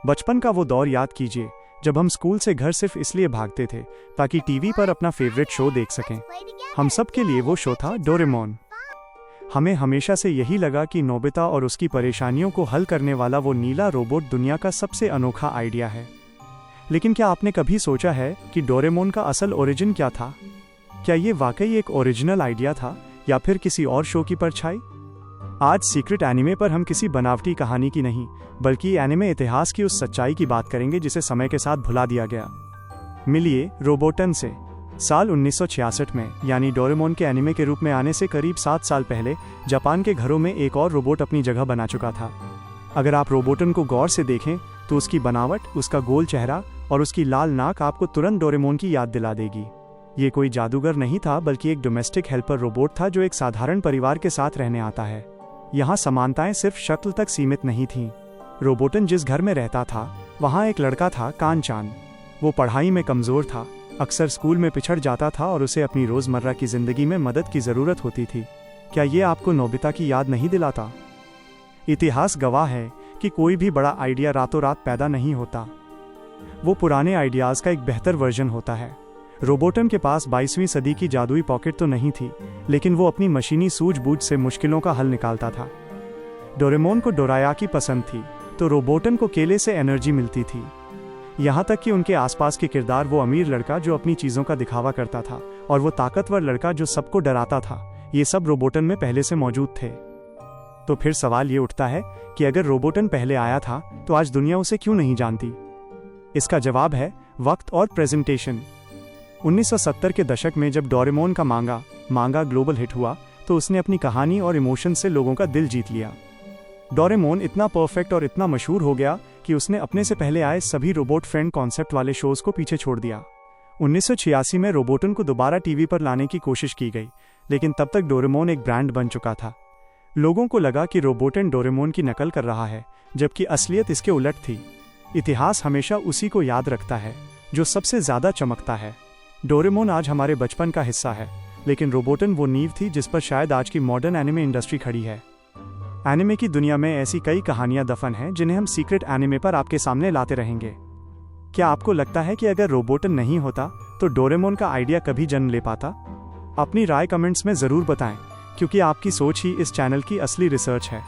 बचपन का वो दौर याद कीजिए जब हम स्कूल से घर सिर्फ इसलिए भागते थे ताकि टीवी पर अपना फेवरेट शो देख सकें। हम सब के लिए वो शो था डोरेमोन। हमें हमेशा से यही लगा कि नोबिता और उसकी परेशानियों को हल करने वाला वो नीला रोबोट दुनिया का सबसे अनोखा आइडिया है। लेकिन क्या आपने कभी सोचा है कि डोरेमोन का असल ओरिजिन क्या था? क्या ये वाकई एक ओरिजिनल आइडिया था या फिर किसी और शो की परछाई? आज सीक्रेट एनिमे पर हम किसी बनावटी कहानी की नहीं बल्कि एनिमे इतिहास की उस सच्चाई की बात करेंगे जिसे समय के साथ भुला दिया गया। मिलिए रोबोटन से। साल 1966 में यानी डोरेमोन के एनिमे के रूप में आने से करीब 7 साल पहले जापान के घरों में एक और रोबोट अपनी जगह बना चुका था। अगर आप रोबोटन को गौर से देखें तो उसकी बनावट, उसका गोल चेहरा और उसकी लाल नाक आपको तुरंत डोरेमोन की याद दिला देगी। ये कोई जादूगर नहीं था बल्कि एक डोमेस्टिक हेल्पर रोबोट था जो एक साधारण परिवार के साथ रहने आता है। यहाँ समानताएं सिर्फ शक्ल तक सीमित नहीं थीं। रोबोटन जिस घर में रहता था वहाँ एक लड़का था, कान-चान। वो पढ़ाई में कमज़ोर था, अक्सर स्कूल में पिछड़ जाता था और उसे अपनी रोज़मर्रा की ज़िंदगी में मदद की ज़रूरत होती थी। क्या ये आपको नोबिता की याद नहीं दिलाता? इतिहास गवाह है कि कोई भी बड़ा आइडिया रातों रात पैदा नहीं होता। वो पुराने आइडियाज़ का एक बेहतर वर्जन होता है। रोबोटन के पास 22वीं सदी की जादुई पॉकेट तो नहीं थी, लेकिन वो अपनी मशीनी सूझबूझ से मुश्किलों का हल निकालता था। डोरेमोन को डोरायाकी पसंद थी तो रोबोटन को केले से एनर्जी मिलती थी। यहाँ तक कि उनके आसपास के किरदार, वो अमीर लड़का जो अपनी चीज़ों का दिखावा करता था और वो ताकतवर लड़का जो सबको डराता था, ये सब रोबोटन में पहले से मौजूद थे। तो फिर सवाल ये उठता है कि अगर रोबोटन पहले आया था तो आज दुनिया उसे क्यों नहीं जानती? इसका जवाब है वक्त और प्रेजेंटेशन। 1970 के दशक में जब डोरेमोन का मांगा ग्लोबल हिट हुआ तो उसने अपनी कहानी और इमोशन से लोगों का दिल जीत लिया। डोरेमोन इतना परफेक्ट और इतना मशहूर हो गया कि उसने अपने से पहले आए सभी रोबोट फ्रेंड कॉन्सेप्ट वाले शोज को पीछे छोड़ दिया। 1986 में रोबोटन को दोबारा टीवी पर लाने की कोशिश की गई, लेकिन तब तक डोरेमोन एक ब्रांड बन चुका था। लोगों को लगा कि रोबोटन डोरेमोन की नकल कर रहा है, जबकि असलियत इसके उलट थी। इतिहास हमेशा उसी को याद रखता है जो सबसे ज्यादा चमकता है। डोरेमोन आज हमारे बचपन का हिस्सा है, लेकिन रोबोटन वो नींव थी जिस पर शायद आज की मॉडर्न एनिमे इंडस्ट्री खड़ी है। एनिमे की दुनिया में ऐसी कई कहानियां दफन हैं जिन्हें हम सीक्रेट एनिमे पर आपके सामने लाते रहेंगे। क्या आपको लगता है कि अगर रोबोटन नहीं होता तो डोरेमोन का आइडिया कभी जन्म ले पाता? अपनी राय कमेंट्स में ज़रूर बताएं, क्योंकि आपकी सोच ही इस चैनल की असली रिसर्च है।